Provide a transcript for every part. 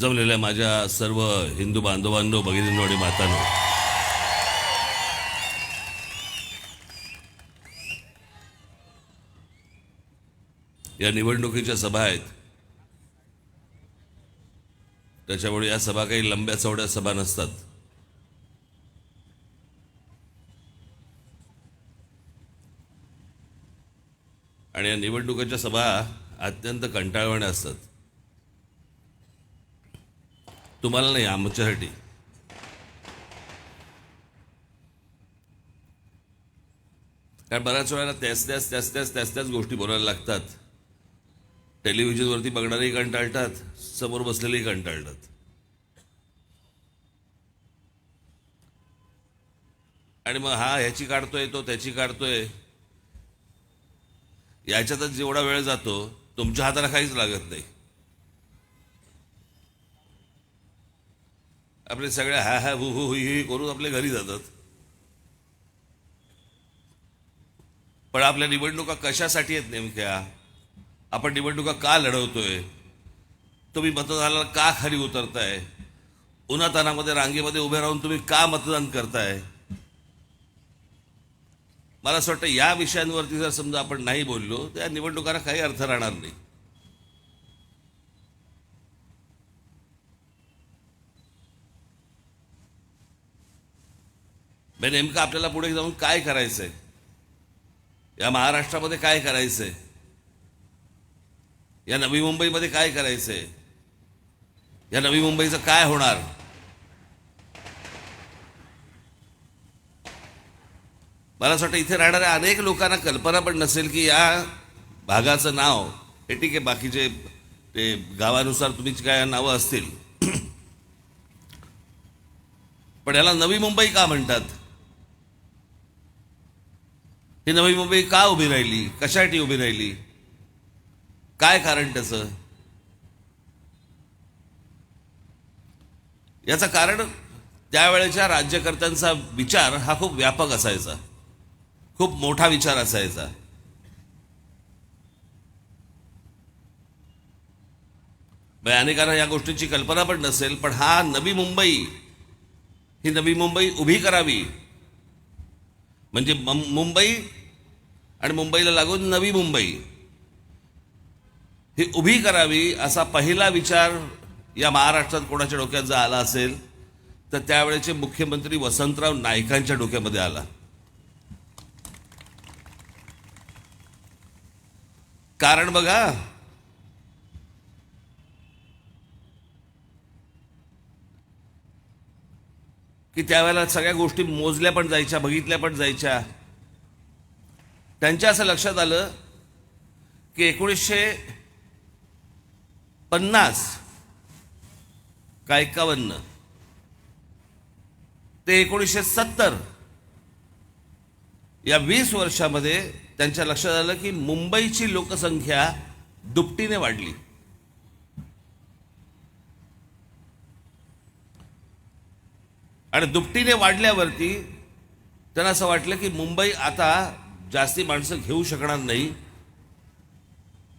जमलेल्या माझ्या सर्व हिंदू बांधवांनो, भगिनींनो आणि मातांनो, या निवडणुकीच्या सभा आहेत. त्याच्यामुळे या सभा काही लंब्या चौड्या सभा नसतात. आणि या निवडणुकीच्या सभा अत्यंत कंटाळवाण्या असतात. तुम्हाला नाही, आमच्यासाठी. कारण बऱ्याच वेळेला त्याच गोष्टी बोलायला लागतात. टेलिव्हिजनवरती बघणारेही कंटाळतात, समोर बसलेलेही कंटाळतात. आणि मग हा ह्याची काढतोय, तो त्याची काढतोय, याच्यातच जेवढा वेळ जातो तुमच्या हाताला काहीच लागत नाही. आपले सगळे हा हा हु हु ही करून आपल्या घरी जातात. पण आपल्या निवडणुका कशासाठी आहेत नेमक्या? आपण निवडणुका का लढवतोय? तुम्ही मतदानाला का खाली उतरताय? उन्हातानामध्ये रांगेमध्ये उभे राहून तुम्ही का मतदान करताय? मला असं वाटतं या विषयांवरती जर समजा आपण नाही बोललो तर या निवडणुकांना काही अर्थ राहणार नाही. नेमकं आपल्याला पुढे जाऊन काय करायचंय, या महाराष्ट्रामध्ये काय करायचंय, या नवी मुंबईमध्ये काय करायचंय, या नवी मुंबईचं काय होणार? मला असं वाटतं इथे राहणाऱ्या अनेक लोकांना कल्पना पण नसेल की या भागाचं नाव हे, ठीक आहे, बाकीचे ते गावानुसार तुम्ही काय नावं असतील, पण याला नवी मुंबई का म्हणतात? ही नवी मुंबई का उभी राहिली? कशासाठी उभी राहिली? काय कारण त्याचं? याचं कारण त्यावेळेच्या राज्यकर्त्यांचा विचार हा खूप व्यापक असायचा, खूप मोठा विचार असायचा. अनेकांना या गोष्टीची कल्पना पण नसेल, पण हा नवी मुंबई, ही नवी मुंबई उभी करावी म्हणजे मुंबई आणि मुंबईला लागून नवी मुंबई ही उभी करावी असा पहिला विचार या महाराष्ट्रात कोणाच्या डोक्यात जर आला असेल तर त्यावेळेचे मुख्यमंत्री वसंतराव नाईकांच्या डोक्यामध्ये आला. कारण बघा, की त्यावेळेला सगळ्या गोष्टी मोजल्या पण जायच्या, बघितल्या पण जायच्या. त्यांच्या असं लक्षात आलं की 1950 का 51 ते 1970 या 20 वर्षामध्ये त्यांच्या लक्षात आलं की मुंबईची लोकसंख्या दुपटीने वाढली. आणि दुपटीने वाढल्यावरती त्यांना असं वाटलं की मुंबई आता जास्ती माणसं घेऊ शकणार नाही,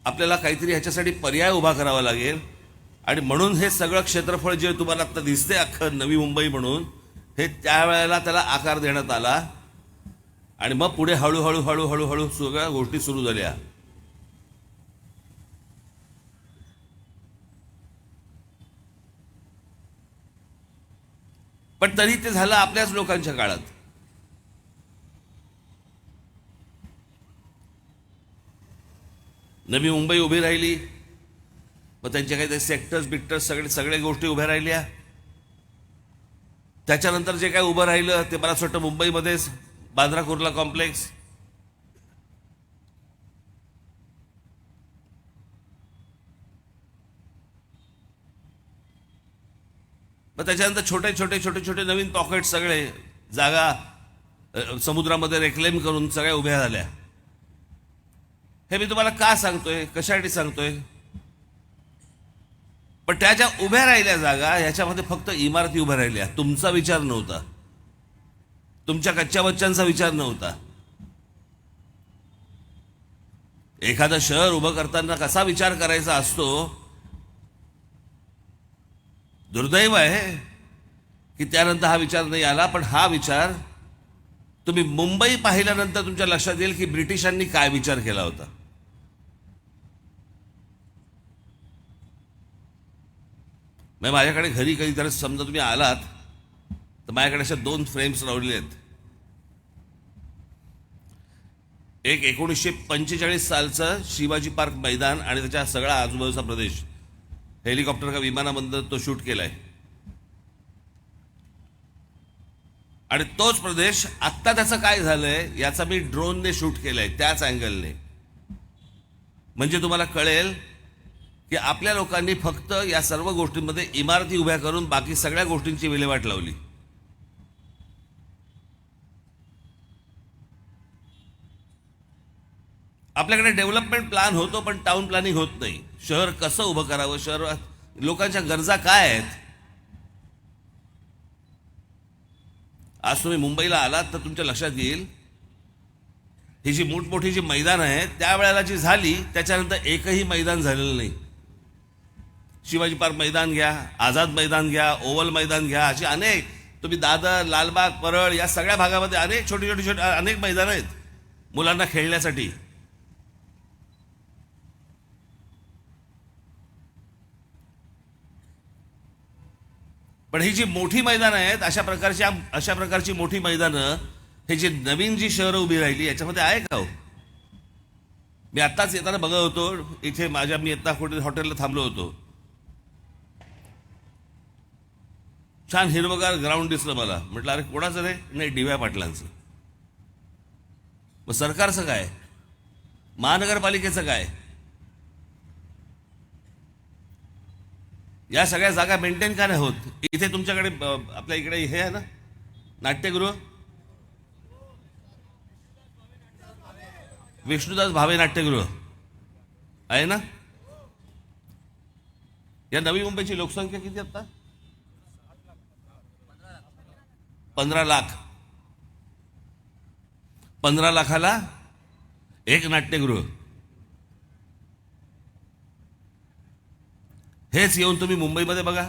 आपल्याला काहीतरी ह्याच्यासाठी पर्याय उभा करावा लागेल. आणि म्हणून हे सगळं क्षेत्रफळ जे तुम्हाला आता दिसते अख्खं नवी मुंबई म्हणून, हे त्यावेळेला त्याला आकार देण्यात आला. आणि मग पुढे हळूहळू हळूहळू हळू सगळ्या गोष्टी सुरू झाल्या. पण तरी ते झालं आपल्याच लोकांच्या काळात. नवी मुंबई उभी राहिली, मग त्यांच्या काही सेक्टर्स बिक्टर्स सगळ्या गोष्टी उभ्या राहिल्या. त्याच्यानंतर जे काय उभं राहिलं ते मला असं वाटतं मुंबईमध्येच बांद्रा कुर्ला कॉम्प्लेक्स, मग त्याच्यानंतर छोटे छोटे नवीन पॉकेट, सगळे जागा समुद्रामध्ये रेक्लेम करून सगळ्या उभ्या झाल्या. हे मी तुम्हाला का सांगतोय, कशासाठी सांगतोय? पण त्या ज्या उभ्या राहिल्या जागा, ह्याच्यामध्ये फक्त इमारती उभ्या राहिल्या. तुमचा विचार नव्हता, तुमच्या कच्च्या बच्चांचा विचार नव्हता. एखादं शहर उभं करताना कसा विचार करायचा असतो दुर्दैव आहे की त्यानंतर हा विचार नाही आला. पण हा विचार तुम्ही मुंबई पाहिल्यानंतर तुमच्या लक्षात येईल की ब्रिटिशांनी काय विचार केला होता. माझ्याकडे घरी कधीतरी समजा तुम्ही आलात तर माझ्याकडे अशा 2 फ्रेम्स लावलेले आहेत. एक 1945 सालचं शिवाजी पार्क मैदान आणि त्याच्या सगळा आजूबाजूचा प्रदेश हेलिकॉप्टर का विमानामधून तो शूट केलाय. आणि तोच प्रदेश आत्ता त्याचं काय झालंय याचा मी ड्रोनने शूट केलाय त्याच अँगलने. म्हणजे तुम्हाला कळेल की आपल्या लोकांनी फक्त या सर्व गोष्टींमध्ये इमारती उभ्या करून बाकी सगळ्या गोष्टींची विल्हेवाट लावली. आपल्याकडे डेव्हलपमेंट प्लॅन होतो पण टाउन प्लॅनिंग होत नाही. शहर कसं उभं करावं, शहर लोकांच्या गरजा काय आहेत. आज तुम्ही मुंबईला आलात तर तुमच्या लक्षात येईल ही जी मोठमोठी जी मैदान आहेत त्यावेळेला जी झाली त्याच्यानंतर एकही मैदान झालेलं नाही. शिवाजी पार्क मैदान घ्या, आझाद मैदान घ्या, ओव्हल मैदान घ्या, अशी अनेक तुम्ही दादर, लालबाग, परळ या सगळ्या भागामध्ये अनेक छोटी छोटी छोटी अनेक मैदान आहेत मुलांना खेळण्यासाठी. पण ही जी मोठी मैदानं आहेत अशा प्रकारची मोठी मैदानं हे जी नवीन जी शहरं उभी राहिली याच्यामध्ये आहे का हो. मी आत्ताच येताना बघत होतो इथे मी आता कुठे हॉटेलला थांबलो होतो. छान हिरवगार ग्राउंड दिसलं मला. म्हटलं अरे कोणाचं रे. नाही, DY पाटलांचं. मग सरकारचं काय, महानगरपालिकेचं काय. या सगळ्या जागा मेंटेन का नाही होत. इथे तुमच्याकडे आपल्या इकडे हे आहे ना नाट्यगृह, विष्णुदास भावे नाट्यगृह आहे ना. या नवी मुंबईची लोकसंख्या किती आता 15 लाख. 15 लाखाला एक नाट्यगृह. हेच येऊन तुम्ही मुंबईमध्ये बघा.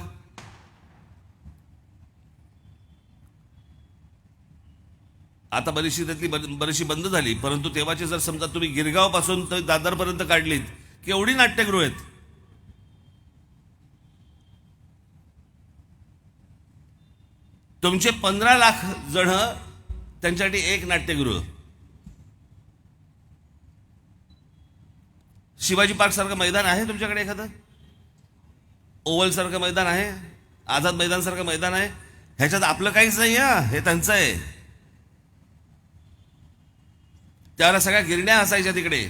आता बरीचशी बंद झाली परंतु तेव्हाची जर समजा तुम्ही गिरगाव पासून तर दादरपर्यंत काढलीत केवढी नाट्यगृह आहेत. तुमचे 15 लाख जण त्यांच्यासाठी एक नाट्यगृह. शिवाजी पार्क सारखं मैदान आहे तुमच्याकडे एखादं, ओव्हल सारखं मैदान आहे, आझाद मैदान सारखं मैदान आहे. ह्याच्यात आपलं काहीच नाही आहे, हे त्यांचं आहे. त्यावेळेला सगळ्या गिरण्या असायच्या तिकडे.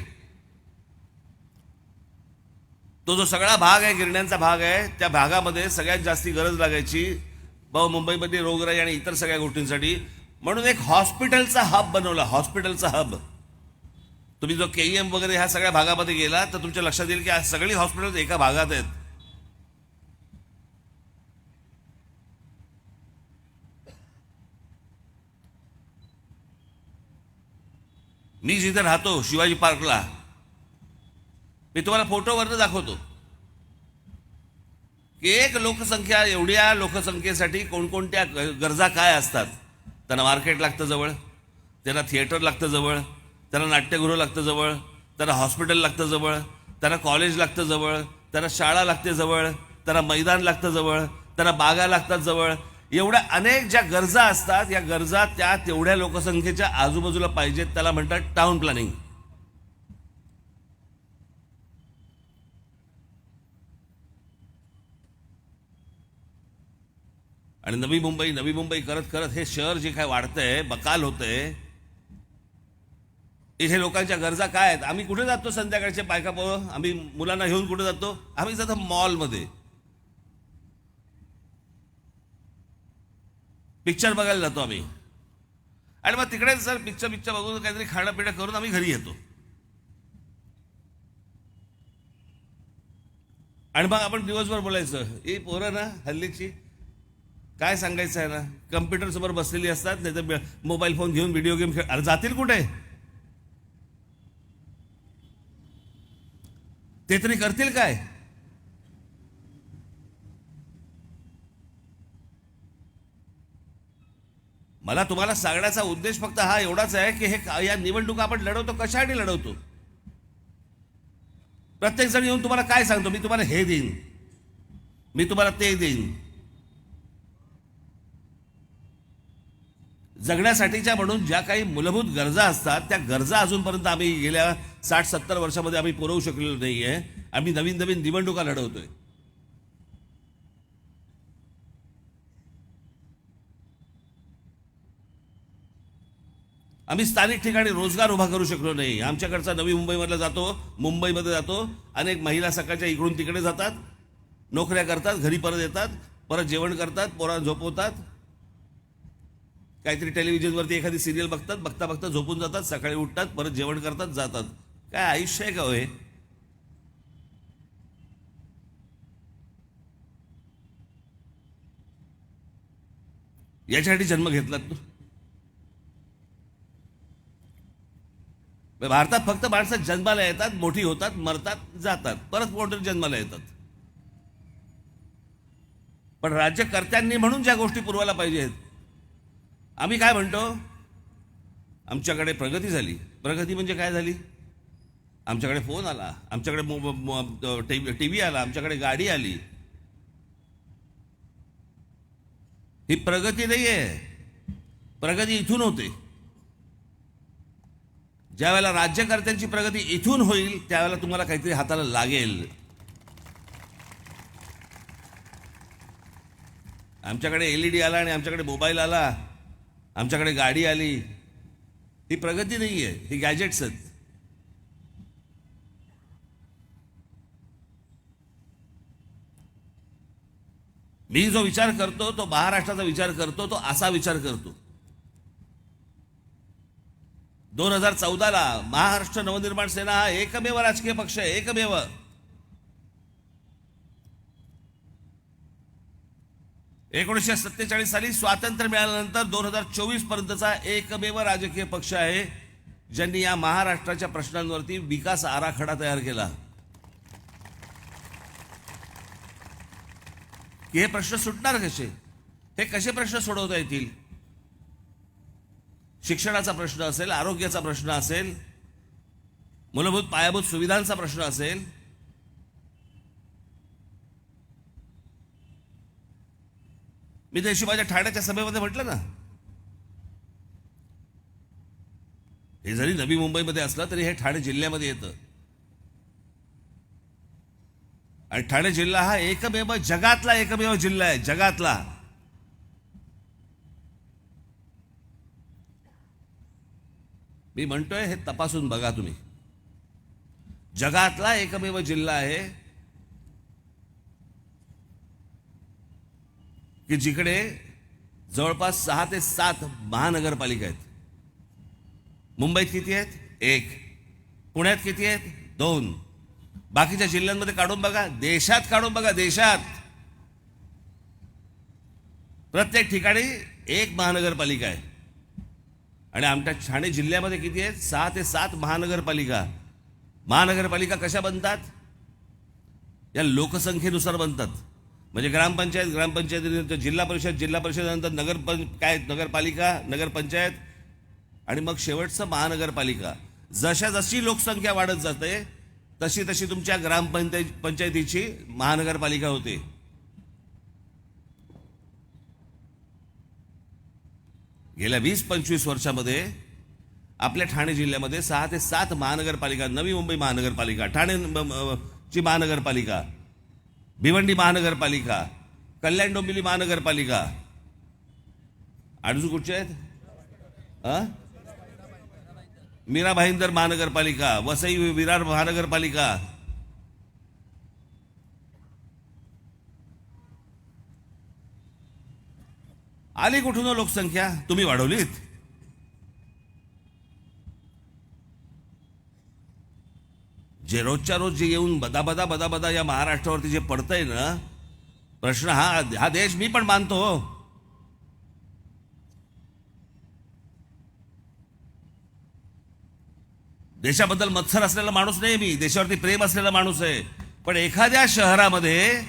तो जो सगळा भाग आहे गिरण्यांचा भाग आहे त्या भागामध्ये सगळ्यात जास्ती गरज लागायची मुंबईमध्ये रोगराई आणि इतर सगळ्या गोष्टींसाठी. म्हणून एक हॉस्पिटलचा हब बनवला. हॉस्पिटलचा हब तुम्ही जो KEM वगैरे ह्या सगळ्या भागामध्ये गेला तर तुमच्या लक्षात येईल की सगळी हॉस्पिटल एका भागात आहेत. मी जिथे राहतो शिवाजी पार्कला मी तुम्हाला फोटोवरनं दाखवतो की एक लोकसंख्या एवढ्या लोकसंख्येसाठी कोणकोणत्या गरजा काय असतात. त्यांना मार्केट लागतं जवळ, त्यांना थिएटर लागतं जवळ, त्यांना नाट्यगृह लागतं जवळ, त्यांना हॉस्पिटल लागतं जवळ, त्यांना कॉलेज लागतं जवळ, त्यांना शाळा लागते जवळ, त्यांना मैदान लागतं जवळ, त्यांना बागा लागतात जवळ. एवढ्या अनेक ज्या गरजा असतात या गरजा त्या तेवढ्या लोकसंख्येच्या आजूबाजूला पाहिजेत. त्याला म्हणतात टाउन प्लॅनिंग. आणि नवी मुंबई करत करत हे शहर जे काय वाढतंय, बकाल होतंय. इथे लोकांच्या गरजा काय आहेत. आम्ही कुठे जातो संध्याकाळचे बायका पोरं, आम्ही मुलांना घेऊन कुठे जातो, आम्ही जातो मॉलमध्ये पिक्चर बघायला जातो आम्ही. आणि मग तिकडे सर पिक्चर बघून काहीतरी खाणं पिणं करून आम्ही घरी येतो. आणि मग आपण दिवसभर बोलायचं ही पोरं ना हल्लीची काय सांगायचं आहे ना, कम्प्युटर समोर बसलेली असतात, नाही तर मोबाईल फोन घेऊन व्हिडिओ गेम खेळ. अरे जातील कुठे, ते तरी करतील काय. मला तुम्हाला सांगण्याचा उद्देश फक्त हा एवढाच आहे की हे या निवडणुका आपण लढवतो कशासाठी लढवतो. प्रत्येक जण येऊन तुम्हाला काय सांगतो, मी तुम्हाला हे देईन, मी तुम्हाला ते देईन. जगण्यासाठीच्या म्हणून ज्या काही मूलभूत गरजा असतात त्या गरजा अजूनपर्यंत आम्ही गेल्या 60-70 वर्षामध्ये आम्ही पुरवू शकलेलो नाहीये. आम्ही नवीन नवीन निवडणुका लढवतोय. आम्ही स्थानिक ठिकाणी रोजगार उभा करू शकलो नाही. आमच्याकडचा नवी मुंबईमधला जातो, मुंबईमध्ये जातो, अनेक महिला सकाळच्या इकडून तिकडे जातात, नोकऱ्या करतात, घरी परत येतात, परत जेवण करतात, पोरांना झोपवतात, काहीतरी टेलिव्हिजनवरती एखादी सिरियल बघतात, बघता बघता झोपून जातात, सकाळी उठतात, परत जेवण करतात, जातात. काय आयुष्य आहे का होय? याच्यासाठी जन्म घेतलात तू? भारतात फक्त माणसं जन्माला येतात, मोठी होतात, मरतात, जातात, परत मोठे जन्माला येतात. पण राज्यकर्त्यांनी म्हणून ज्या गोष्टी पुरवायला पाहिजेत, आम्ही काय म्हणतो, आमच्याकडे प्रगती झाली. प्रगती म्हणजे काय झाली? आमच्याकडे फोन आला, आमच्याकडे टीव्ही आला, आमच्याकडे गाडी आली. ही प्रगती नाहीये. प्रगती इथून होते. ज्या वेळेला राज्यकर्त्यांची प्रगती इथून होईल त्यावेळेला तुम्हाला काहीतरी हाताला लागेल. आमच्याकडे LED आला आणि आमच्याकडे मोबाईल आला, आमच्याकडे गाडी आली, ही प्रगती नाहीये, ही गॅजेट्स आहेत. मी जो विचार करतो तो महाराष्ट्राचा विचार करतो, तो असा विचार करतो. 2014 महाराष्ट्र नवनिर्माण सेना हा एकमेव राजकीय पक्ष आहे, एकमेव. (1947) साली स्वातंत्र्य मिळाल्यानंतर 2024 पर्यंतचा एकमेव राजकीय पक्ष आहे ज्यांनी या महाराष्ट्राच्या प्रश्नांवरती विकास आराखडा तयार केला. की हे प्रश्न सुटणार कसे, हे कसे प्रश्न सोडवता येतील. शिक्षणाचा प्रश्न असेल, आरोग्याचा प्रश्न असेल, मूलभूत पायाभूत सुविधांचा प्रश्न असेल. मी त्याशी माझ्या ठाण्याच्या सभेमध्ये म्हटलं ना, हे जरी नवी मुंबईमध्ये असलं तरी हे ठाणे जिल्ह्यामध्ये येतं. आणि ठाणे जिल्हा हा एकमेव, जगातला एकमेव जिल्हा आहे, जगातला. मी म्हणतोय हे तपासून बघा तुम्ही. जगातला एकमेव जिल्हा आहे की जिकडे जवळपास 6 ते 7 महानगरपालिका आहेत. मुंबईत किती आहेत? 1. पुण्यात किती आहेत? 2. बाकीच्या जिल्ह्यांमध्ये काढून बघा, देशात काढून बघा, देशात प्रत्येक ठिकाणी 1 महानगरपालिका आहे. आणि आमच्या ठाणे जिल्ह्यामध्ये किती आहेत? 6 ते 7 महानगरपालिका. महानगरपालिका कशा बनतात? या लोकसंख्येनुसार बनतात. म्हणजे ग्रामपंचायत, जिल्हा परिषद नंतर नगरपालिका, नगरपंचायत आणि मग शेवटचं महानगरपालिका. जशी लोकसंख्या वाढत जाते तशी तशी तुमच्या ग्रामपंचायतीची महानगरपालिका होते. गेल्या 20-25 वर्षामध्ये आपल्या ठाणे जिल्ह्यामध्ये 6 ते 7 महानगरपालिका, नवी मुंबई महानगरपालिका, ठाणे ची महानगरपालिका, भिवंडी महानगरपालिका, कल्याण डोंबिवली महानगरपालिका, अजून कुठचे आहेत? मीरा भाईंदर महानगरपालिका, वसई विरार महानगरपालिका. आली कुठून लोकसंख्या? तुम्ही वाढवलीत. जे रोजच्या रोज जे येऊन बदा या महाराष्ट्रावरती जे पडतंय ना प्रश्न, हा देश मी पण मानतो. देशाबद्दल मत्सर असलेला माणूस नाही मी, देशावरती प्रेम असलेला माणूस आहे. पण एखाद्या शहरामध्ये,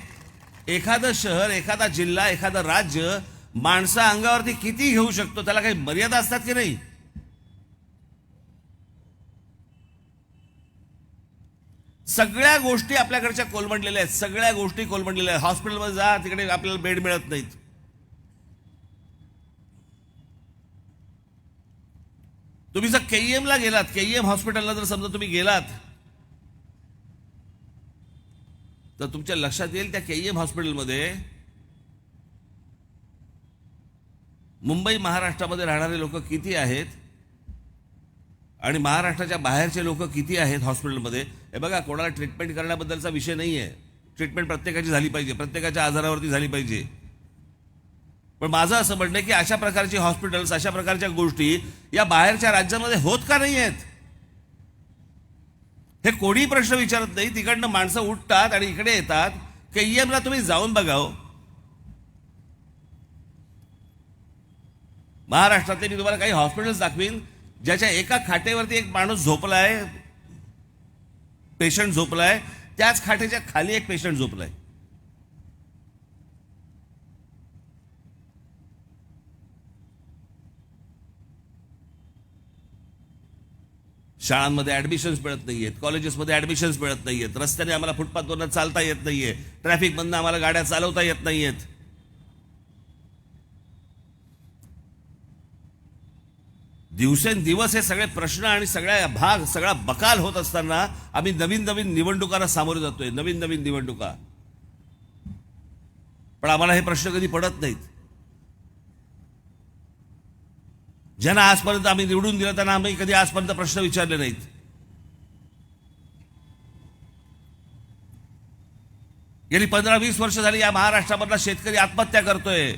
एखादं शहर, एखादा जिल्हा, एखादं राज्य माणसं अंगावरती किती घेऊ शकतो, त्याला काही मर्यादा असतात की नाही? सगळ्या गोष्टी आपल्याकडच्या कोलमडलेल्या आहेत, सगळ्या गोष्टी कोलमडलेल्या आहेत. हॉस्पिटलमध्ये जा, तिकडे आपल्याला बेड मिळत नाहीत. तुम्ही जर केईएमला गेलात, केईएम हॉस्पिटलला जर समजा तुम्ही गेलात, तर तुमच्या लक्षात येईल त्या केईएम हॉस्पिटलमध्ये मुंबई महाराष्ट्रामध्ये राहणारे लोक किती आहेत आणि महाराष्ट्राच्या बाहेरचे लोक किती आहेत हॉस्पिटलमध्ये. हे बघा, कोणाला ट्रीटमेंट करण्याबद्दलचा विषय नाही आहे. ट्रीटमेंट प्रत्येकाची झाली पाहिजे, प्रत्येकाच्या आजारावरती झाली पाहिजे. पण माझं असं म्हणणं आहे की अशा प्रकारची हॉस्पिटल्स, अशा प्रकारच्या गोष्टी या बाहेरच्या राज्यांमध्ये होत का नाही आहेत? हे कोणी प्रश्न विचारत नाही. तिकडनं माणसं उठतात आणि इकडे येतात. केईएमला तुम्ही जाऊन बघाव. महाराष्ट्रातले मी तुम्हाला काही हॉस्पिटल्स दाखवीन ज्याच्या एका खाटेवरती एक माणूस झोपलाय, पेशंट झोपलाय, त्याच खाटेच्या खाली एक पेशंट झोपलाय. शाळांमध्ये ऍडमिशन्स मिळत नाहीयेत, कॉलेजेसमध्ये ऍडमिशन्स मिळत नाहीयेत, रस्त्याने आम्हाला फुटपाथवरनं चालता येत नाहीये, ट्रॅफिकमधनं आम्हाला गाड्या चालवता येत नाहीयेत. दिवसेंदिवस हे सगळे प्रश्न आणि सगळा बकाल होत असताना आम्ही नवीन नवीन निवडणुकांना सामोरे जातोय, नवीन नवीन निवडणुका. पण आम्हाला हे प्रश्न कधी पडत नाहीत. ज्यांना आजपर्यंत आम्ही निवडून दिलं त्यांना आम्ही कधी आजपर्यंत प्रश्न विचारले नाहीत. गेली 15-20 वर्ष झाली या महाराष्ट्रामधला शेतकरी आत्महत्या करतोय.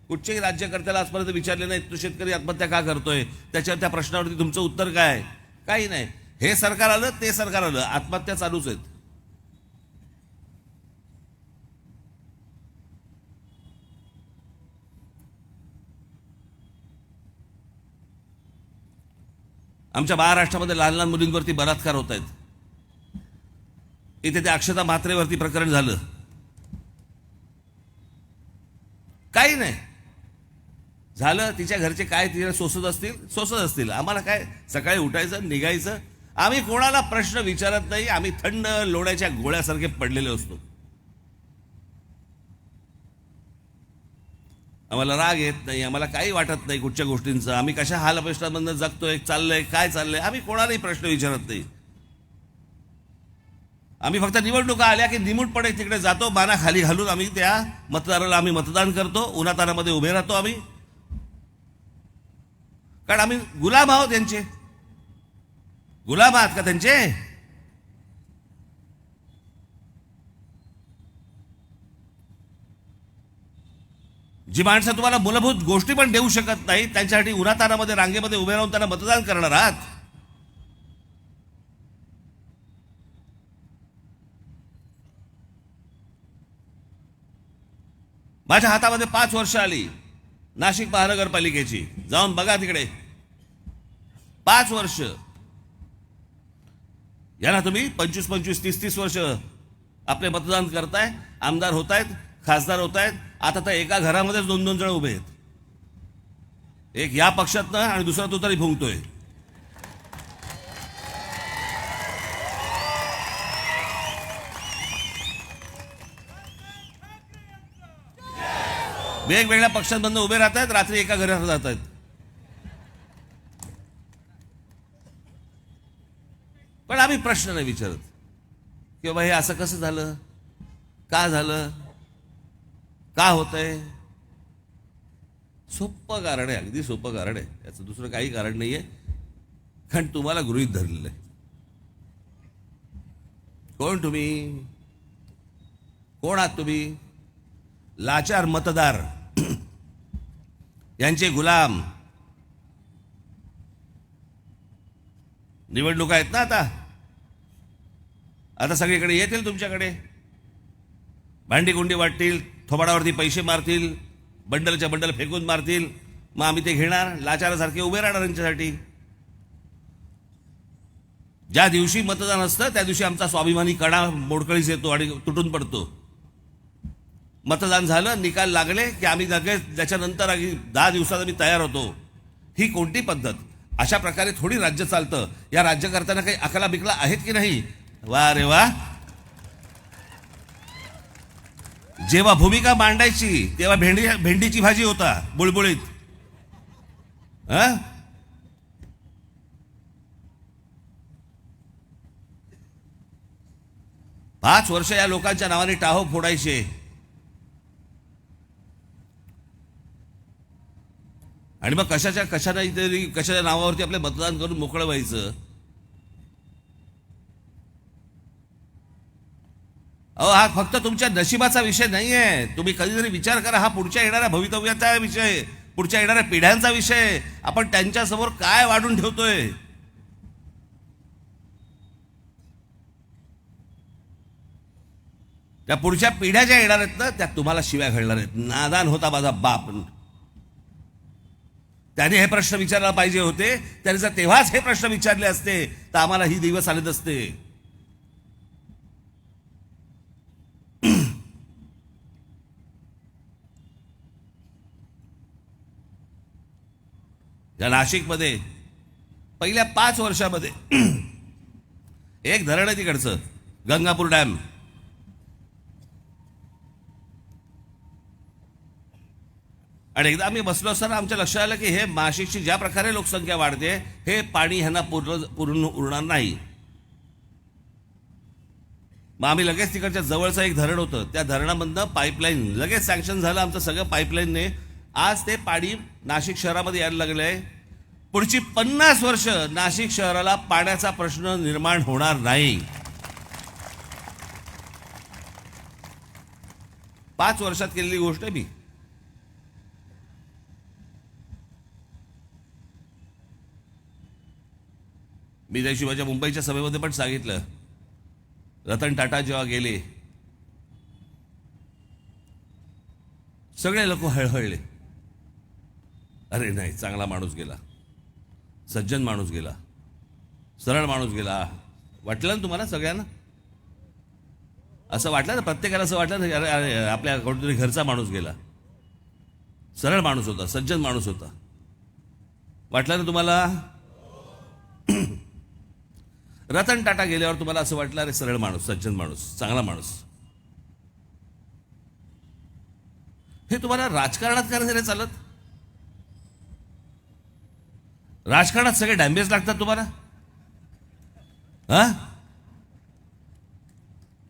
कुठच्याही राज्यकर्त्याला आजपर्यंत विचारले नाहीत तो शेतकरी आत्महत्या का करतोय, त्या प्रश्नावरती तुमचं उत्तर काय? काही नाही. हे सरकार आलं, ते सरकार आलं, आत्महत्या चालूच आहेत. आमच्या महाराष्ट्रामध्ये लहान लहान मुलींवरती बलात्कार होत आहेत. इथे त्या अक्षता म्हात्रेवरती प्रकरण झालं, काही नाही झालं. तिच्या घरचे काय तिला सोसत असतील. आम्हाला काय, सकाळी उठायचं, निघायचं. आम्ही कोणाला प्रश्न विचारत नाही. आम्ही थंड लोण्याच्या गोळ्यासारखे पडलेले असतो. आम्हाला राग येत नाही, आम्हाला काही वाटत नाही कुठच्या गोष्टींचं. आम्ही कशा हाल अपेष्टांमधनं जगतोय, चाललंय, काय चाललंय, आम्ही कोणालाही प्रश्न विचारत नाही. आम्ही फक्त निवडणुका आल्या की निमूटपणे तिकडे जातो, बाना खाली घालून आम्ही त्या मतदाराला आम्ही मतदान करतो, उन्हातानामध्ये उभे राहतो आम्ही. कारण आम्ही गुलाम आहोत त्यांचे. गुलाम आहात का त्यांचे? जी माणसं तुम्हाला मूलभूत गोष्टी पण देऊ शकत नाही, त्यांच्यासाठी उन्हातानामध्ये रांगेमध्ये उभे राहून त्यांना मतदान करणार आहात. माझ्या हातामध्ये 5 वर्ष आली नाशिक महानगरपालिकेची. जाऊन बघा तिकडे, 5 वर्ष. याला तुम्ही 25-25, 30-30 वर्ष आपले मतदान करताय, आमदार होतायत, खासदार होतायत. आता तर एका घरामध्येच 2-2 जण उभे आहेत. एक या पक्षातनं आणि दुसरा तो तरी फुंकतोय. वेगवेगळ्या पक्षांमधून उभे राहत आहेत, रात्री एका घरात जात आहेत. पण आम्ही प्रश्न नाही विचारत की बाबा हे असं कसं झालं, का झालं, का होतंय. सोपं कारण आहे, अगदी सोपं कारण आहे. याचं दुसरं काही कारण नाहीये. कारण तुम्हाला गृहीत धरलेलं आहे. कोण तुम्ही? कोण आहात तुम्ही? लाचार मतदार, यांचे गुलाम. निवडणुका आहेत ना आता सगळीकडे येतील तुमच्याकडे, भांडी-कुंडी वाटतील, थोबाडावरती पैसे मारतील, बंडलच्या बंडल फेकून मारतील. मग आम्ही ते घेणार, लाचारासारखे उभे राहणार यांच्यासाठी. ज्या दिवशी मतदान असतं त्या दिवशी आमचा स्वाभिमानी कडा मोडकळीस येतो आणि तुटून पडतो. मतदान झालं, निकाल लागले की आम्ही लगेच त्याच्यानंतर 10 दिवसात आम्ही तयार होतो. ही कोणती पद्धत? अशा प्रकारे थोडी राज्य चालतं. या राज्यकर्त्यांना काही अकला बिकला आहेत की नाही? वा रे वा. जेव्हा भूमिका मांडायची तेव्हा भेंडीची भाजी होता बुळबुळीत. 5 वर्ष या लोकांच्या नावाने टाहो फोडायचे. आणि मग कशाच्या नावावरती आपले मतदान करून मोकळं व्हायचं. अहो, हा फक्त तुमच्या नशिबाचा विषय नाहीये. तुम्ही कधीतरी विचार करा, हा पुढच्या येणाऱ्या भवितव्याचा विषय, पुढच्या येणाऱ्या पिढ्यांचा विषय. आपण त्यांच्यासमोर काय वाढून ठेवतोय. त्या पुढच्या पिढ्या ज्या येणार आहेत ना, त्या तुम्हाला शिव्या घडणार आहेत. नादान होता माझा बाप. त्याने हे प्रश्न विचारायला पाहिजे होते. त्याने जर तेव्हाच हे प्रश्न विचारले असते तर आम्हाला ही दिवस आले नसते. या नाशिकमध्ये पहिल्या 5 वर्षामध्ये एक धरण आहे तिकडचं, गंगापूर डॅम. आणि एकदा आम्ही बसलो असताना आमच्या लक्षात आलं की हे नाशिकची ज्या प्रकारे लोकसंख्या वाढते, हे पाणी ह्यांना पुरून उरणार नाही. मग आम्ही लगेच तिकडच्या जवळचं एक धरण होतं, त्या धरणामधनं पाईपलाईन लगेच सँक्शन झालं आमचं सगळं पाईपलाईनने. आज ते पाणी नाशिक शहरामध्ये यायला लागलंय. पुढची 50 वर्ष नाशिक शहराला पाण्याचा प्रश्न निर्माण होणार नाही. 5 वर्षात केलेली गोष्ट आहे मी. त्याशी माझ्या मुंबईच्या सभेमध्ये पण सांगितलं. रतन टाटा जेव्हा गेले, सगळे लोक हळहळले. अरे नाही, चांगला माणूस गेला, सज्जन माणूस गेला, सरळ माणूस गेला. वाटलं ना तुम्हाला सगळ्यांना? असं वाटलं ना? प्रत्येकाला असं वाटलं ना, अरे आपल्या कोणतरी घरचा माणूस गेला, सरळ माणूस होता, सज्जन माणूस होता. वाटलं ना तुम्हाला? रतन टाटा गेल्यावर तुम्हाला असं वाटलं, अरे सरळ माणूस, सज्जन माणूस, चांगला माणूस. हे तुम्हाला राजकारणात का नाही चालत? राजकारणात सगळे डॅमेज लागतात तुम्हाला.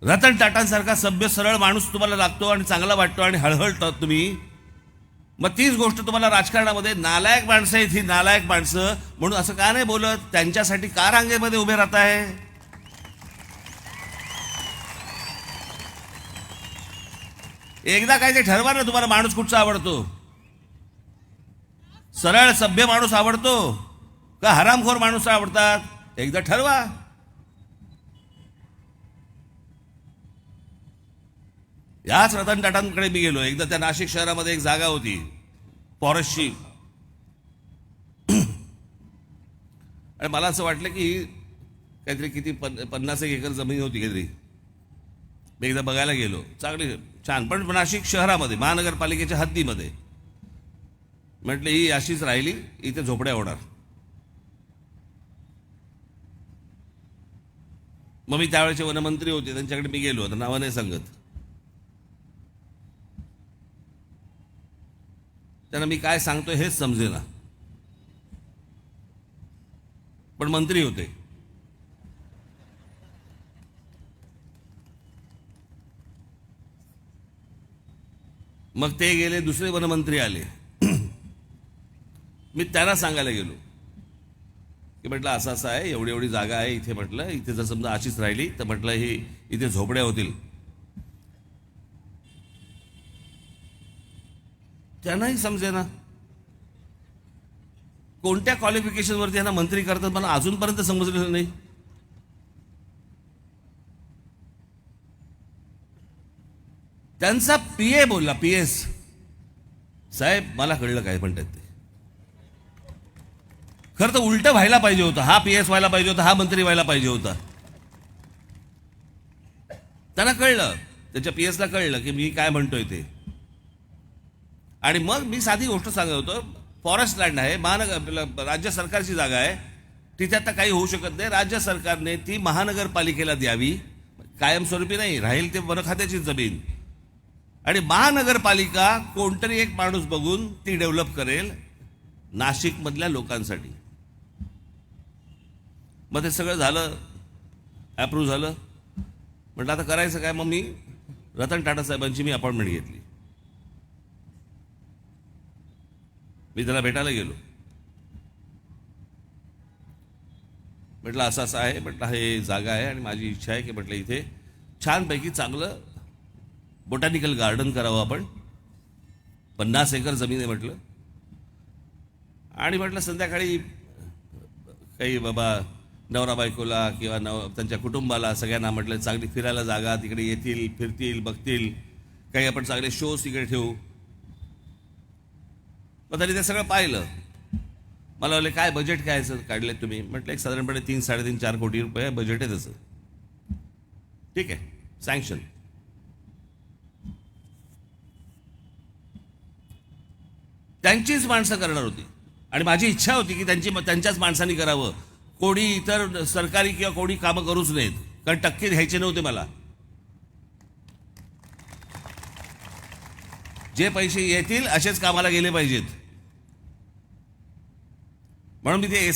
रतन टाटांसारखा सभ्य सरळ माणूस तुम्हाला लागतो आणि चांगला वाटतो आणि हळहळतात तुम्ही. मग तीच गोष्ट तुम्हाला राजकारणामध्ये नालायक माणसं आहेत, ही नालायक माणसं म्हणून असं का नाही बोलत? त्यांच्यासाठी का रांगेमध्ये उभे राहत आहे? एकदा काय ते ठरवा ना, तुम्हाला माणूस कुठचा आवडतो? सरळ सभ्य माणूस आवडतो का हरामखोर माणूस आवडतात? एकदा ठरवा. याच रतन टाटांकडे मी गेलो एकदा. त्या नाशिक शहरामध्ये एक जागा होती फॉरेस्टची, आणि मला असं वाटलं की काहीतरी किती 50 एकर जमीन होती काहीतरी. मी एकदा बघायला गेलो, चांगली छान, पण नाशिक शहरामध्ये महानगरपालिकेच्या हद्दीमध्ये. म्हटलं ही अशीच राहिली, इथे झोपड्या होणार. मग मी त्यावेळेचे वनमंत्री होते, त्यांच्याकडे मी गेलो, आता नावं नाही सांगत. त्यांना मी काय सांगतोय हेच समजेना, पण मंत्री होते. मग ते गेले, दुसरे वनमंत्री आले. मी त्यांना सांगायला गेलो की म्हटलं असं असं आहे, एवढी एवढी जागा आहे इथे. म्हटलं इथे जर समजा अशीच राहिली तर म्हटलं ही इथे झोपड्या होतील. त्यांनाही समजेना. कोणत्या क्वालिफिकेशनवरती यांना मंत्री करतात मला अजूनपर्यंत समजलेलं नाही. त्यांचा पीए बोलला, पीएस साहेब. मला कळलं काय म्हणतात ते. खरं तर उलट व्हायला पाहिजे होतं. हा पीएस व्हायला पाहिजे होता, हा मंत्री व्हायला पाहिजे होता. त्यांना कळलं त्याच्या PS ला कळलं की मी काय म्हणतोय ते. आणि मग मी साधी गोष्ट सांगत होतो, फॉरेस्ट लँड आहे, राज्य सरकारची जागा आहे, तिथे आता काही होऊ शकत नाही. राज्य सरकारने ती महानगरपालिकेला द्यावी, कायमस्वरूपी नाही, राहील ते वन खात्याची जमीन. आणि महानगरपालिका कोणतरी एक माणूस बघून ती डेव्हलप करेल नाशिकमधल्या लोकांसाठी. मग ते सगळं झालं, अप्रूव्ह झालं. म्हटलं आता करायचं काय? मग मी रतन टाटा साहेबांची मी अपॉइंटमेंट घेतली. मी त्याला भेटायला गेलो. म्हटलं असं असं आहे, म्हटलं हे जागा आहे आणि माझी इच्छा आहे की म्हटलं इथे छानपैकी चांगलं बोटॅनिकल गार्डन करावं आपण. 50 एकर जमीन आहे म्हटलं. आणि म्हटलं संध्याकाळी काही बाबा नवरा बायकोला किंवा त्यांच्या कुटुंबाला सगळ्यांना म्हटलं चांगली फिरायला जागा, तिकडे येतील, फिरतील, बघतील, काही आपण चांगले शोज तिकडे ठेवू. मग तरी ते सगळं पाहिलं. मला बोलले काय बजेट काय आहे काढले तुम्ही? म्हटलं एक साधारणपणे 3, 3.5, 4 कोटी रुपये बजेट आहे त्याचं. ठीक आहे, सँक्शन. त्यांचीच माणसं करणार होती आणि माझी इच्छा होती की त्यांच्याच माणसांनी करावं. कोणी इतर सरकारी किंवा कोणी कामं करूच नाहीत, कारण टक्के घ्यायचे नव्हते मला. जे पैसे येतील असेच कामाला गेले पाहिजेत. म्हणून मी ते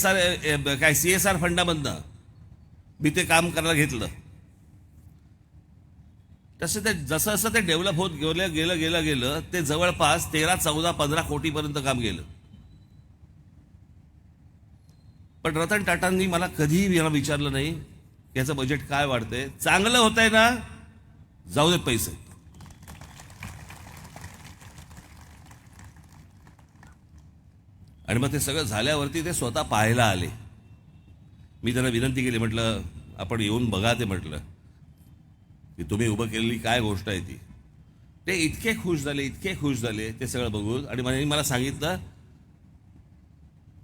CSR फंडामधनं मी ते काम करायला घेतलं. तसं ते जसं जसं ते डेव्हलप होत गेलं ते जवळपास 13, 14, 15 कोटीपर्यंत काम गेलं. पण रतन टाटांनी मला कधीही विचारलं नाही की याचं बजेट काय वाढतंय, चांगलं होतंय ना, जाऊ देत पैसे. आणि मग ते सगळं झाल्यावरती ते स्वतः पाहायला आले. मी त्यांना विनंती केली, म्हटलं आपण येऊन बघा ते, म्हटलं की तुम्ही उभं केलेली काय गोष्ट आहे ती. ते इतके खुश झाले ते सगळं बघून. आणि मला सांगितलं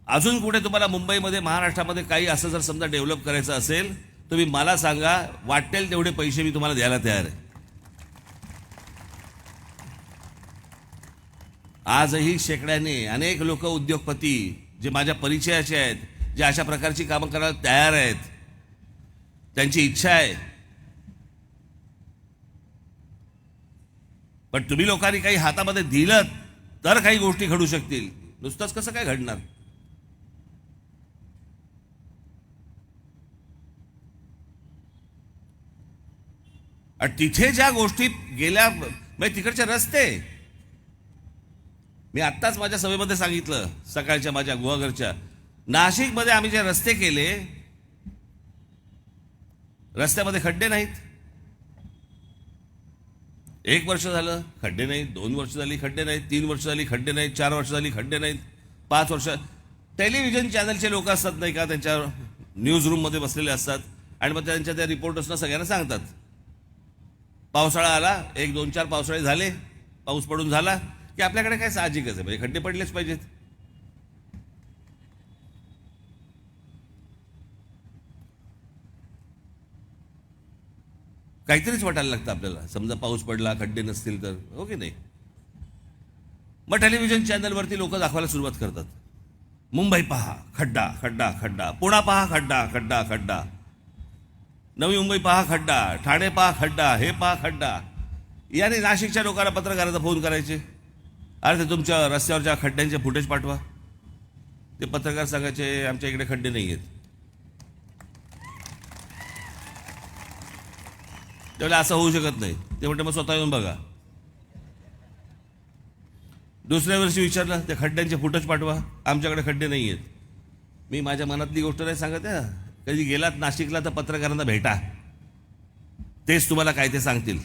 अजून कुठे तुम्हाला मुंबईमध्ये, महाराष्ट्रामध्ये काही असं जर समजा डेव्हलप करायचं असेल तुम्ही मला सांगा, वाटेल तेवढे पैसे मी तुम्हाला द्यायला तयार आहे. आजही शेकड्याने अनेक लोक, उद्योगपती जे माझ्या परिचयाचे आहेत, जे अशा प्रकारची कामं करायला तयार आहेत, त्यांची इच्छा आहे. पण तुम्ही लोकांनी काही हातामध्ये दिलं तर काही गोष्टी घडू शकतील. नुसतंच कसं काय घडणार? आणि तिथे ज्या गोष्टी गेल्या, म्हणजे तिकडचे रस्ते, मी आत्ताच माझ्या सभेमध्ये सांगितलं, सकाळच्या माझ्या गुहागरच्या, नाशिकमध्ये आम्ही जे रस्ते केले, रस्त्यामध्ये खड्डे नाहीत. 1 वर्ष झालं खड्डे नाहीत, 2 वर्ष झाली खड्डे नाहीत, 3 वर्ष झाली खड्डे नाहीत, 4 वर्ष झाली खड्डे नाहीत, 5 वर्ष. टेलिव्हिजन चॅनलचे लोक असतात नाही का, त्यांच्या न्यूज रूममध्ये बसलेले असतात आणि मग त्यांच्या त्या रिपोर्टर्सना सगळ्यांना सांगतात, पावसाळा आला, 1, 2, 4 पावसाळे झाले, पाऊस पडून झाला की आपल्याकडे काय साहजिकच आहे, म्हणजे खड्डे पडलेच पाहिजेत. काहीतरीच वाटायला लागतं आपल्याला. समजा पाऊस पडला, खड्डे नसतील तर, हो की नाही? मग टेलिव्हिजन चॅनलवरती लोक दाखवायला सुरुवात करतात, मुंबई पहा खड्डा खड्डा खड्डा, पुणा पहा खड्डा खड्डा खड्डा, नवी मुंबई पहा खड्डा, ठाणे पहा खड्डा, हे पहा खड्डा. याने नाशिकच्या लोकांना, पत्रकारांना फोन करायचे, अरे ते तुमच्या रस्त्यावरच्या खड्ड्यांचे फुटेज पाठवा. ते पत्रकार सांगायचे आमच्या इकडे खड्डे नाही आहेत. त्यावेळेला असं होऊ शकत नाही. ते म्हणते मग स्वतः येऊन बघा. दुसऱ्या वर्षी विचारलं, त्या खड्ड्यांचे फुटेज पाठवा, आमच्याकडे खड्डे नाही आहेत. मी माझ्या मनातली गोष्ट नाही सांगत आहे. कधी गेलात नाशिकला तर पत्रकारांना भेटा, तेच तुम्हाला काय ते सांगतील.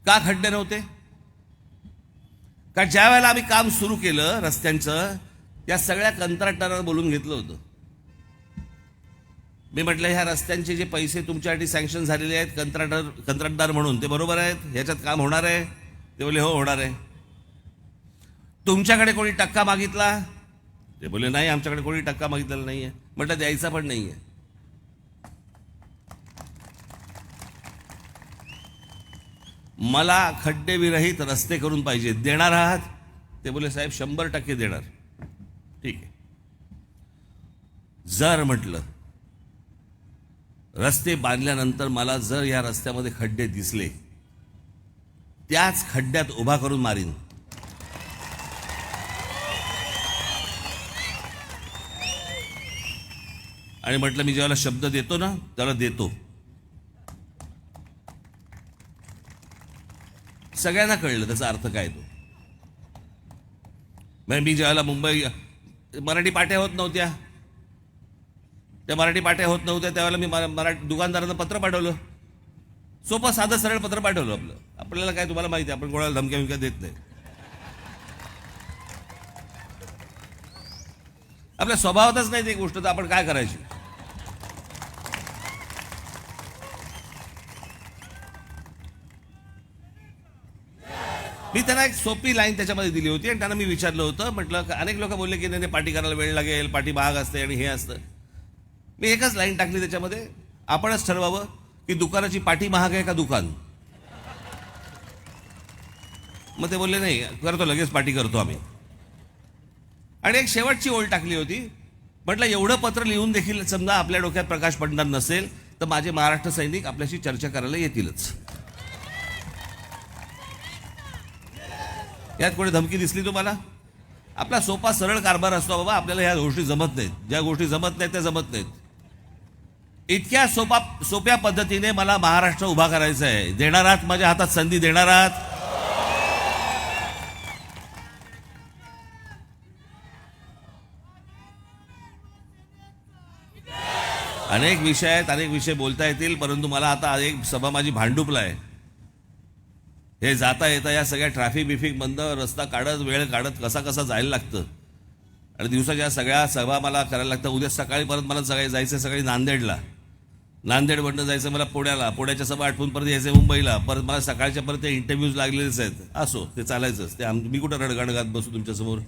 का खड्डे नव्हते? कारण ज्या वेळेला आम्ही काम सुरू केलं रस्त्यांचं, त्या सगळ्या कंत्राटदारांना बोलून घेतलं होतं. मी म्हटलं ह्या रस्त्यांचे जे पैसे तुमच्यासाठी सँक्शन झालेले आहेत कंत्राटदार म्हणून, ते बरोबर आहेत, ह्याच्यात काम होणार आहे? ते बोले हो होणार आहे. तुमच्याकडे कोणी टक्का मागितला? ते बोले नाही, आमच्याकडे कोणी टक्का मागितलेला नाही आहे. म्हटलं द्यायचा पण नाही आहे. मला खड्डेविरहित रस्ते करून पाहिजे, देणार आहात? ते बोले साहेब 100% देणार. ठीक आहे. जर म्हटलं रस्ते बांधल्यानंतर मला जर या रस्त्यामध्ये खड्डे दिसले, त्याच खड्ड्यात उभा करून मारीन. आणि म्हटलं मी जेव्हा शब्द देतो ना त्याला देतो. सगळ्यांना कळलं त्याचा अर्थ काय तो. म्हणजे मी ज्यावेळेला मुंबई मराठी पाट्या होत नव्हत्या, त्या मराठी पाट्या होत नव्हत्या त्यावेळेला मी मराठी दुकानदारांना पत्र पाठवलं. सोपं साधं सरळ पत्र पाठवलं. आपल्याला काय, तुम्हाला माहिती आहे आपण कोणाला धमक्या बिमक्या देत नाही. आपल्या स्वभावातच नाही ती गोष्ट, तर आपण काय करायची. मी त्यांना एक सोपी लाईन त्याच्यामध्ये दिली होती आणि त्यांना मी विचारलं होतं. म्हटलं अनेक लोक बोलले की नाही पाठी करायला वेळ लागेल, पाठी महाग असते आणि हे असतं. मी एकच लाईन टाकली त्याच्यामध्ये, आपणच ठरवावं की दुकानाची पाठी महाग आहे का दुकान. मग ते बोलले नाही करतो, लगेच पाठी करतो आम्ही. आणि एक शेवटची ओळ टाकली होती. म्हटलं एवढं पत्र लिहून देखील समजा आपल्या डोक्यात प्रकाश पडणार नसेल तर माझे महाराष्ट्र सैनिक आपल्याशी चर्चा करायला येतीलच. यात कोणी धमकी दिसली तुम्हाला? आपला सोपा सरळ कारभार असतो बाबा. आपल्याला ह्या गोष्टी जमत नाहीत, ज्या गोष्टी जमत नाहीत त्या जमत नाहीत. इतक्या सोप्या पद्धतीने मला महाराष्ट्र उभा करायचा आहे. देणार आहात? माझ्या हातात संधी देणार आहात? अनेक विषय आहेत, अनेक विषय बोलता येतील, परंतु मला आता एक सभा माझी भांडुपला आहे. हे जाता येता या सगळ्या ट्रॅफिक बिफिक बंद, रस्ता काढत, वेळ काढत कसा जायला लागतं. आणि दिवसाच्या सगळ्या सभा मला करायला लागतं. उद्या सकाळी परत मला जायचं सकाळी नांदेडला, नांदेडवरनं जायचं मला पुण्याला, पुण्याच्या सभा आठवून परत यायचं मुंबईला, परत मला सकाळच्या परत ते इंटरव्ह्यूज लागलेलेच आहेत. असो, ते चालायचंच. ते मी कुठं रडगाण घात बसू तुमच्यासमोर.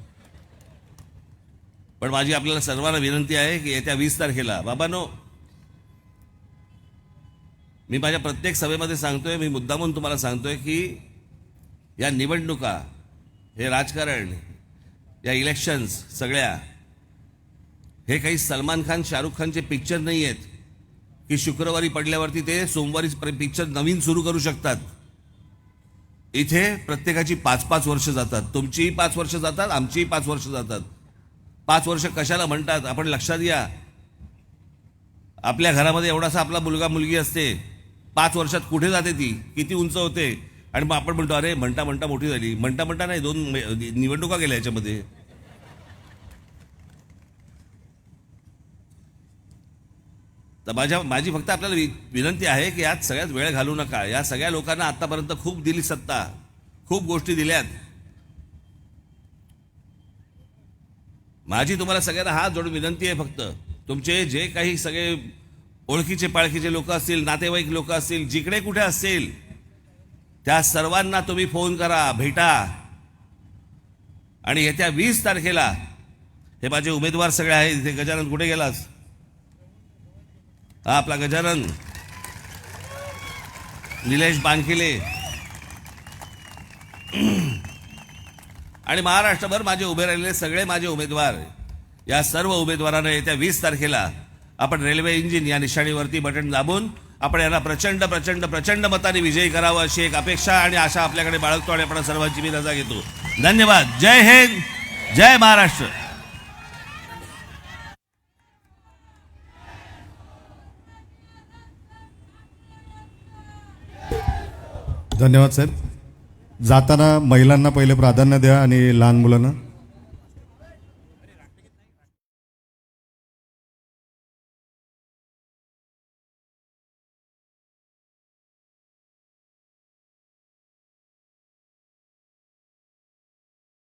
पण माझी आपल्याला सर्वांना विनंती आहे की येत्या 20 तारखेला बाबांनो, मी माझ्या प्रत्येक सभेमध्ये सांगतोय, मी मुद्दामून तुम्हाला सांगतोय की या निवडणुका, हे राजकारण, या इलेक्शन्स सगळ्या, हे काही सलमान खान शाहरुख खानचे पिक्चर नाही आहेत की शुक्रवारी पडल्यावरती ते सोमवारी पिक्चर नवीन सुरू करू शकतात. इथे प्रत्येकाची 5-5 वर्ष जातात. तुमचीही 5 वर्ष जातात, आमचीही 5 वर्ष जातात. 5 वर्ष कशाला म्हणतात आपण लक्षात घ्या. आपल्या घरामध्ये एवढासा आपला मुलगा मुलगी असते, 5 वर्षात कुठे जाते ती, किती उंच होते. आणि मग आपण म्हणतो अरे म्हणता म्हणता मोठी झाली. म्हणता नाही, 2 निवडणुका गेल्या याच्यामध्ये. तर माझी फक्त आपल्याला विनंती आहे की यात सगळ्यात वेळ घालू नका. या सगळ्या लोकांना आतापर्यंत खूप दिली सत्ता, खूप गोष्टी दिल्यात. माझी तुम्हाला सगळ्यांना हात जोडून विनंती आहे, फक्त तुमचे जे काही सगळे ओळखीचे पाळखीचे लोक असतील, नातेवाईक लोक असतील, जिकडे कुठे असतील, त्या सर्वांना तुम्ही फोन करा, भेटा. आणि येत्या 20 तारखेला हे माझे उमेदवार सगळे आहेत. इथे गजानन कुठे गेलास? हा आपला गजानन, निलेश बानकिले आणि महाराष्ट्रभर माझे उभे राहिलेले सगळे माझे उमेदवार, या सर्व उमेदवारांना येत्या 20 तारखेला आपण रेल्वे इंजिन या निशाणीवरती बटन दाबून आपण यांना प्रचंड प्रचंड प्रचंड मताने विजयी करावं अशी एक अपेक्षा आणि आशा आपल्याकडे बाळगतो. आणि आपण सर्वांची मी रजा घेतो. धन्यवाद. जय हिंद, जय महाराष्ट्र. धन्यवाद साहेब. जाताना महिलांना पहिले प्राधान्य द्या आणि लहान मुलांना.